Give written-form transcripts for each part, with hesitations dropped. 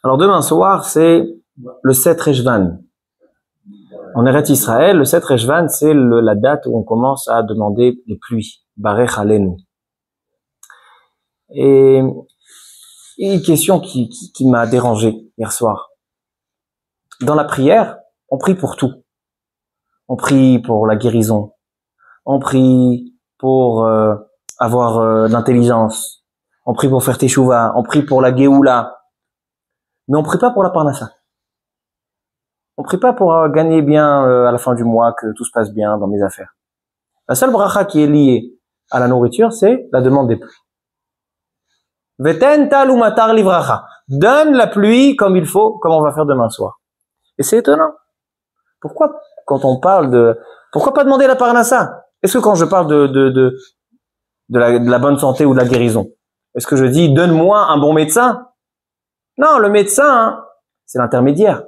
Alors demain soir, c'est le 7 Rejvan. En Eretz Israël, le 7 Rejvan, c'est la date où on commence à demander les pluies. Barech Alenu. Et une question qui m'a dérangé hier soir. Dans la prière, on prie pour tout. On prie pour la guérison. On prie pour avoir l'intelligence. On prie pour faire teshuva. On prie pour la Géoula. Mais on prie pas pour la parnassa. On prie pas pour gagner bien à la fin du mois, que tout se passe bien dans mes affaires. La seule bracha qui est liée à la nourriture, c'est la demande des pluies. Veten tal ou matar livracha. Donne la pluie comme il faut, comme on va faire demain soir. Et c'est étonnant. Pourquoi, quand on parle pourquoi pas demander la parnassa? Est-ce que quand je parle de la bonne santé ou de la guérison, est-ce que je dis, donne-moi un bon médecin? Non, le médecin, hein, c'est l'intermédiaire.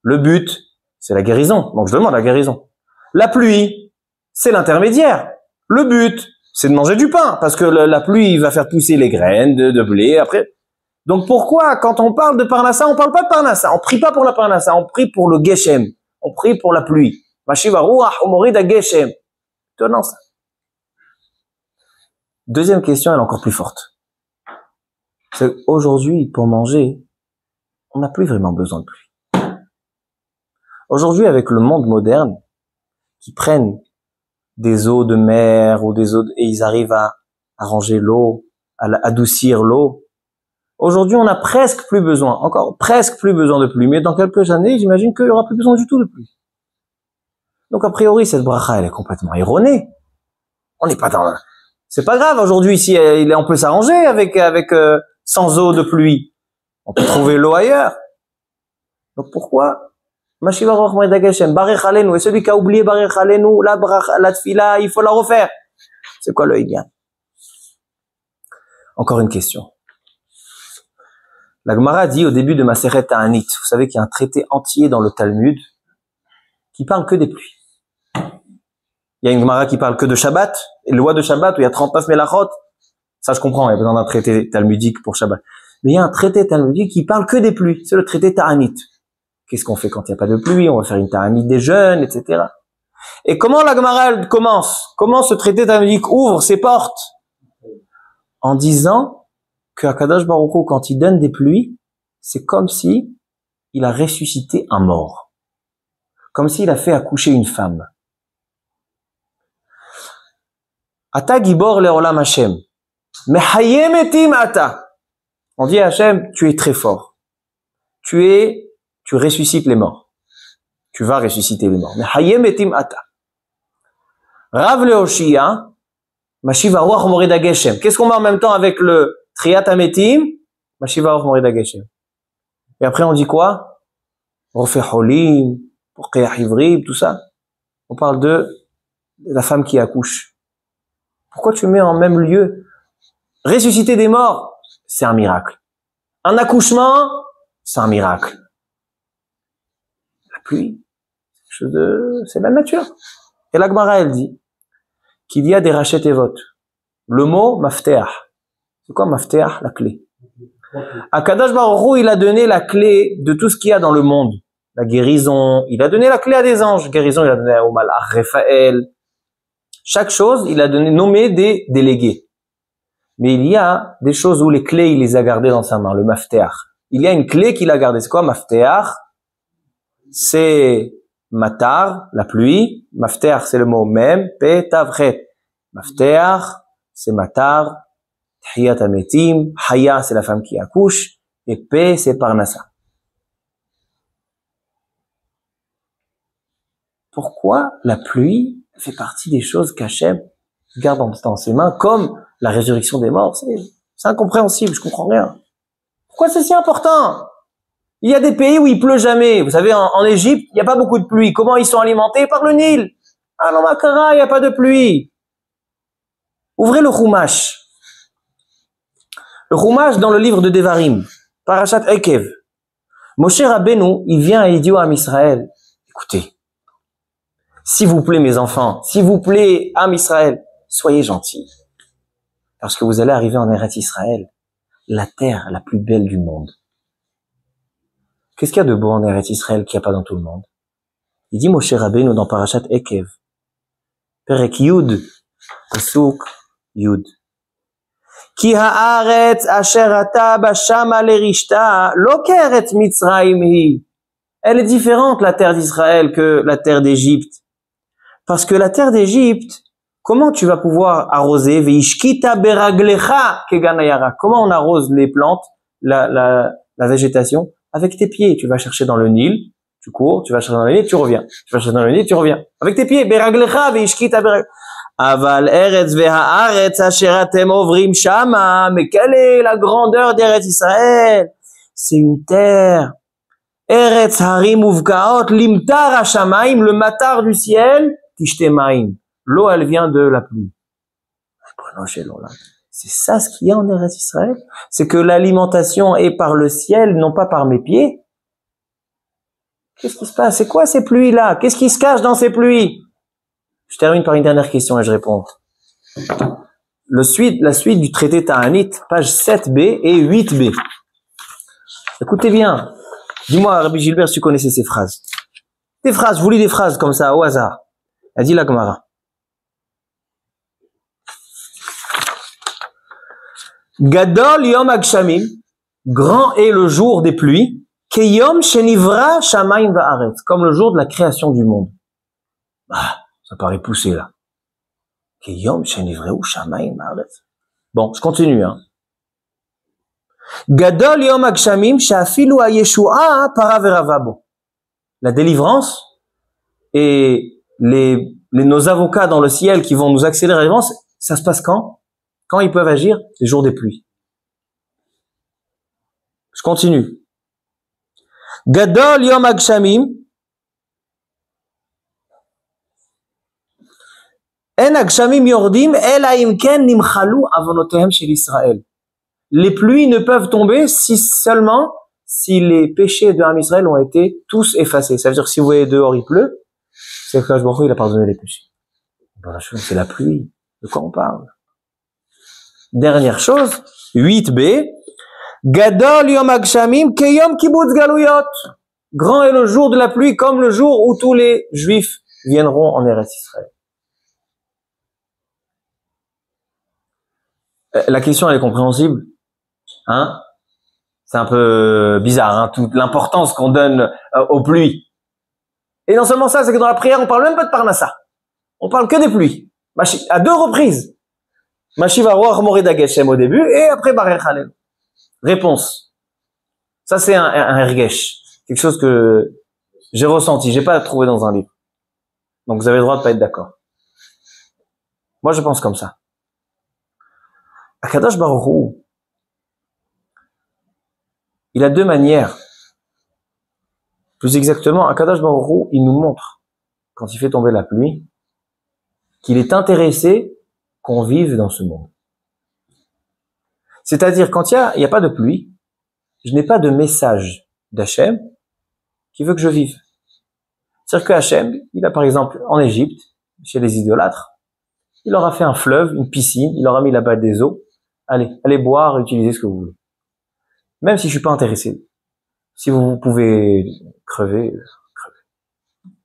Le but, c'est la guérison. Donc je demande la guérison. La pluie, c'est l'intermédiaire. Le but, c'est de manger du pain, parce que la pluie va faire pousser les graines de blé après. Donc pourquoi, quand on parle de parnassa, on parle pas de parnassa, on prie pas pour la parnassa, on prie pour le geshem, on prie pour la pluie. Mashiva ruach umorida geshem. Étonnant ça. Deuxième question, elle est encore plus forte. C'est aujourd'hui, pour manger, on n'a plus vraiment besoin de pluie. Aujourd'hui, avec le monde moderne, qui prennent des eaux de mer ou des eaux et ils arrivent à arranger l'eau, à adoucir l'eau. Aujourd'hui, on a presque plus besoin, encore presque plus besoin de pluie. Mais dans quelques années, j'imagine qu'il y aura plus besoin du tout de pluie. Donc a priori, cette bracha, elle est complètement erronée. On n'est pas dans. C'est pas grave. Aujourd'hui, si on peut s'arranger avec sans eau de pluie, on peut trouver l'eau ailleurs. Donc pourquoi? Mashiva ruach umorida geshem, barech alenu. Et celui qui a oublié barech alenu, la tfila, il faut la refaire. C'est quoi le Inyan? Encore une question. La Gemara dit au début de Maseret Ta'anit, vous savez qu'il y a un traité entier dans le Talmud qui parle que des pluies. Il y a une Gemara qui parle que de Shabbat, et loi de Shabbat où il y a 39 melachot. Ça je comprends, il y a besoin d'un traité talmudique pour Shabbat. Mais il y a un traité talmudique qui parle que des pluies, c'est le traité Ta'anit. Qu'est-ce qu'on fait quand il n'y a pas de pluie? On va faire une Ta'anit des jeûnes, etc. Et comment la Gemara commence? Comment ce traité talmudique ouvre ses portes? En disant que Akadosh Baruch Hu, quand il donne des pluies, c'est comme si il a ressuscité un mort. Comme s'il a fait accoucher une femme. Ata gibor le'olam Hashem. Mechayem etim ata. On dit à Hashem, tu es très fort. Tu ressuscites les morts. Tu vas ressusciter les morts. Mechayem etim ata. Rav le'oshia, mashiva ruach umorida geshem. Qu'est-ce qu'on met en même temps avec le Triat Ametim, Mashiva ruach umorida geshem. Et après on dit quoi? Rofeh holim, Pokeach ivrim, tout ça. On parle de la femme qui accouche. Pourquoi tu mets en même lieu? Ressusciter des morts, c'est un miracle. Un accouchement, c'est un miracle. La pluie, c'est la nature. Et la Gemara, elle dit qu'il y a des rachet et votes. Le mot mafteach. C'est quoi mafteach? La clé. Akadosh Baruch Hu, il a donné la clé de tout ce qu'il y a dans le monde. La guérison, il a donné la clé à des anges. Guérison, il a donné au Malach Raphaël. Chaque chose, il a nommé des délégués. Mais il y a des choses où les clés, il les a gardées dans sa main, le mafteach. Il y a une clé qu'il a gardée. C'est quoi mafteach? C'est matar, la pluie. Mafteach, c'est le mot même. Pe tavret. Mafteach, c'est matar. Tchiyat ametim. Haya, c'est la femme qui accouche. Et Pe, c'est parnassa. Pourquoi la pluie fait partie des choses qu'Hachem garde dans ses mains, comme la résurrection des morts? C'est incompréhensible, je comprends rien. Pourquoi c'est si important? Il y a des pays où il pleut jamais. Vous savez, en Égypte, il n'y a pas beaucoup de pluie. Comment ils sont alimentés? Par le Nil. Ah non, Makara, il n'y a pas de pluie. Ouvrez le Chumash. Le Chumash dans le livre de Devarim, Parashat Ekev. Moshe Rabbeinu, il vient et il dit à Am Israël, écoutez, s'il vous plaît mes enfants, s'il vous plaît Am Israël, soyez gentils. Parce que vous allez arriver en Eretz Israël, la terre la plus belle du monde. Qu'est-ce qu'il y a de beau en Eretz Israël qu'il n'y a pas dans tout le monde? Il dit Moshe Rabbeinu dans Parashat Ekev, Perek Yud, Pasuk Yud. Ki haaretz asher ata bashama lerishta lo keretz Mitzrayim hi. Elle est différente, la terre d'Israël, que la terre d'Égypte. Parce que la terre d'Égypte, comment tu vas pouvoir arroser? Veishkita beraglecha keganayara. Comment on arrose les plantes, la végétation? Avec tes pieds. Tu vas chercher dans le Nil, tu cours, tu vas chercher dans le Nil, tu reviens. Tu vas chercher dans le Nil, tu reviens. Avec tes pieds. Beraglecha veishkita beraglecha. Aval eretz vehaaretz asher atem ovrim shama. Mais quelle est la grandeur d'Eretz Israël? C'est une terre. Eretz harim uvkaot limtar hashamaim, le matar du ciel, tishtemaim. L'eau, elle vient de la pluie. C'est ça ce qu'il y a en Eretz Israël? C'est que l'alimentation est par le ciel, non pas par mes pieds? Qu'est-ce qui se passe? C'est quoi ces pluies-là? Qu'est-ce qui se cache dans ces pluies? Je termine par une dernière question et je réponds. La suite du traité Ta'anit, page 7b et 8b. Écoutez bien. Dis-moi, Rabbi Gilbert, si tu connaissais ces phrases. Des phrases, je vous lis des phrases comme ça, au hasard. Elle dit la Gemara. Gadol yom agshamim, grand est le jour des pluies, keyom shenivra shamayim va'aretz, comme le jour de la création du monde. Ah, ça paraît poussé là. Keyom shenivreu shamayim va'aretz. Bon, je continue, hein. Gadol yom agshamim shafilu hayeshua para veravabo. La délivrance et nos avocats dans le ciel qui vont nous accélérer la délivrance, ça se passe quand? Quand ils peuvent agir? Les jours des pluies. Je continue. Gadol yom agshamim en agshamim yordim ela im ken nimchalu avonotehem shel Israël. Les pluies ne peuvent tomber seulement si les péchés de Ham Israël ont été tous effacés. Ça veut dire que si vous voyez dehors il pleut, c'est que Baruch Hu, il a pardonné les péchés. C'est la pluie. De quoi on parle? Dernière chose, 8b. Gadol yom agshamim keyom kibbutz galuyot. Grand est le jour de la pluie comme le jour où tous les Juifs viendront en Eretz Israël. La question, elle est compréhensible. Hein? C'est un peu bizarre, hein, toute l'importance qu'on donne aux pluies. Et non seulement ça, c'est que dans la prière, on parle même pas de Parnassa. On parle que des pluies. À 2 reprises. Mashiva roach mored hageshem au début, et après Barech Halel. Réponse. Ça, c'est un hergesh. Quelque chose que j'ai ressenti, j'ai pas trouvé dans un livre. Donc vous avez le droit de pas être d'accord. Moi, je pense comme ça. Akadosh Baruch Hu, il a 2 manières. Plus exactement, Akadosh Baruch Hu, il nous montre, quand il fait tomber la pluie, qu'il est intéressé qu'on vive dans ce monde. C'est-à-dire, quand il y a pas de pluie, je n'ai pas de message d'Hachem qui veut que je vive. C'est-à-dire que Hachem, il a par exemple, en Égypte, chez les idolâtres, il leur a fait un fleuve, une piscine, il leur a mis là-bas des eaux. Allez boire, utilisez ce que vous voulez. Même si je suis pas intéressé. Si vous pouvez crever, crevez.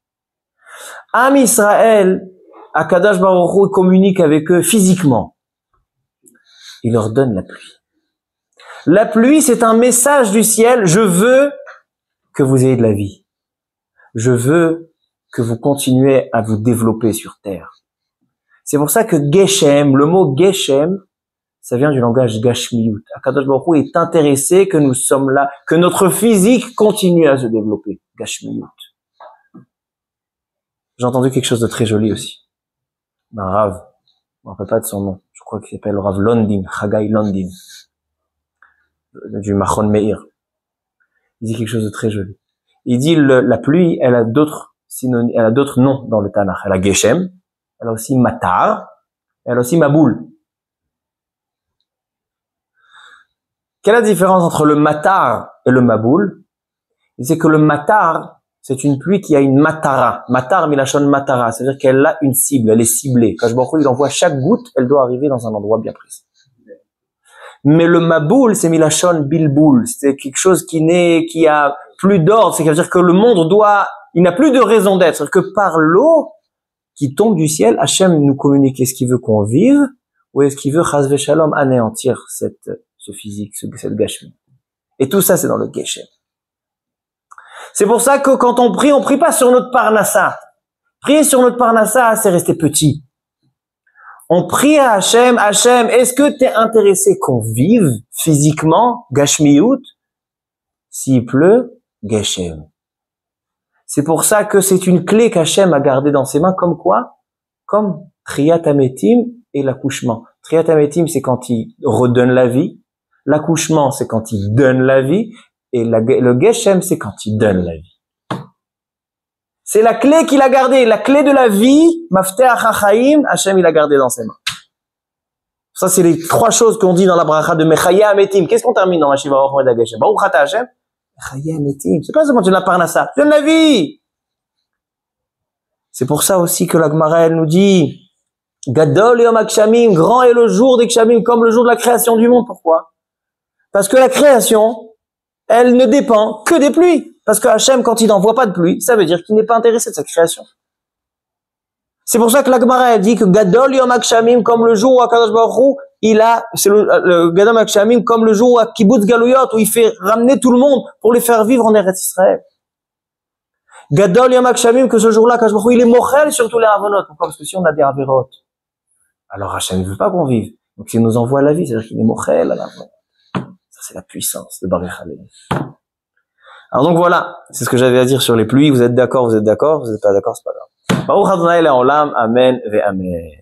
Am Israël, Akadosh Baruch Hu communique avec eux physiquement. Il leur donne la pluie. La pluie, c'est un message du ciel. Je veux que vous ayez de la vie. Je veux que vous continuez à vous développer sur terre. C'est pour ça que Geshem, le mot Geshem, ça vient du langage Gashmiyut. Akadosh Baruch Hu est intéressé que nous sommes là, que notre physique continue à se développer. Gashmiyut. J'ai entendu quelque chose de très joli aussi. Un Rav, je ne me rappelle pas de son nom. Je crois qu'il s'appelle Rav Londin, Chagai Londin, du Machon Meir. Il dit quelque chose de très joli. Il dit la pluie, elle a d'autres synonymes, elle a d'autres noms dans le Tanakh. Elle a Geshem, elle a aussi Matar, elle a aussi Maboul. Quelle est la différence entre le Matar et le Maboul? C'est que le Matar, c'est une pluie qui a une matara. Matar milachon matara, c'est-à-dire qu'elle a une cible, elle est ciblée. Quand il envoie chaque goutte, elle doit arriver dans un endroit bien précis. Mais le maboul, c'est milachon bilboul, c'est quelque chose qui a plus d'ordre, c'est-à-dire que le monde il n'a plus de raison d'être. C'est-à-dire que par l'eau qui tombe du ciel, Hachem nous communique est-ce qu'il veut qu'on vive ou est-ce qu'il veut, chas v'shalom, anéantir ce physique, cette gashmi. Et tout ça, c'est dans le Geshem. C'est pour ça que quand on prie pas sur notre parnassa. Prier sur notre parnassa, c'est rester petit. On prie à Hachem, Hachem, est-ce que t'es intéressé qu'on vive physiquement, gashmiyut? S'il pleut, Geshem. C'est pour ça que c'est une clé qu'Hachem a gardée dans ses mains, comme quoi? Comme Triyat Ametim et l'accouchement. Triyat Ametim, c'est quand il redonne la vie. L'accouchement, c'est quand il donne la vie. Et le Geshem, c'est quand il donne la vie. C'est la clé qu'il a gardée. La clé de la vie, Mafteach HaChaim, Hachem, il a gardé dans ses mains. Ça, c'est les trois choses qu'on dit dans la bracha de Mechaya Ametim. Qu'est-ce qu'on termine dans la Shiva Roch Moed Geshem? Baruch Ata Hachem. Mechaya Ametim. C'est pas seulement tu donnes la parnassa. Tu donnes la vie. C'est pour ça aussi que la Gemara, elle nous dit, Gadol Yom HaGshamim, grand est le jour des Gshamim, comme le jour de la création du monde. Pourquoi? Parce que la création, elle ne dépend que des pluies. Parce que Hachem, quand il n'envoie pas de pluie, ça veut dire qu'il n'est pas intéressé de sa création. C'est pour ça que la Gemara, elle dit que Gadol Yom HaGshamim, comme le jour où Akadosh Baruch Hu, c'est le Gadol Yom HaGshamim, comme le jour où Kibbutz Galuyot, où il fait ramener tout le monde pour les faire vivre en Eretz Israël. Gadol Yom HaGshamim, que ce jour-là, Akadosh Baruch Hu, il est mochel sur tous les avonot. Pourquoi? Parce que si on a des averot, alors Hachem ne veut pas qu'on vive. Donc il nous envoie la vie, c'est-à-dire qu'il est mochel à l'avonot. Ça, c'est la puissance de Baruch Halel. Alors donc voilà, c'est ce que j'avais à dire sur les pluies. Vous êtes d'accord, vous êtes d'accord, vous n'êtes pas d'accord, c'est pas grave. Baruch Adonai Le'olam, Amen ve Amen.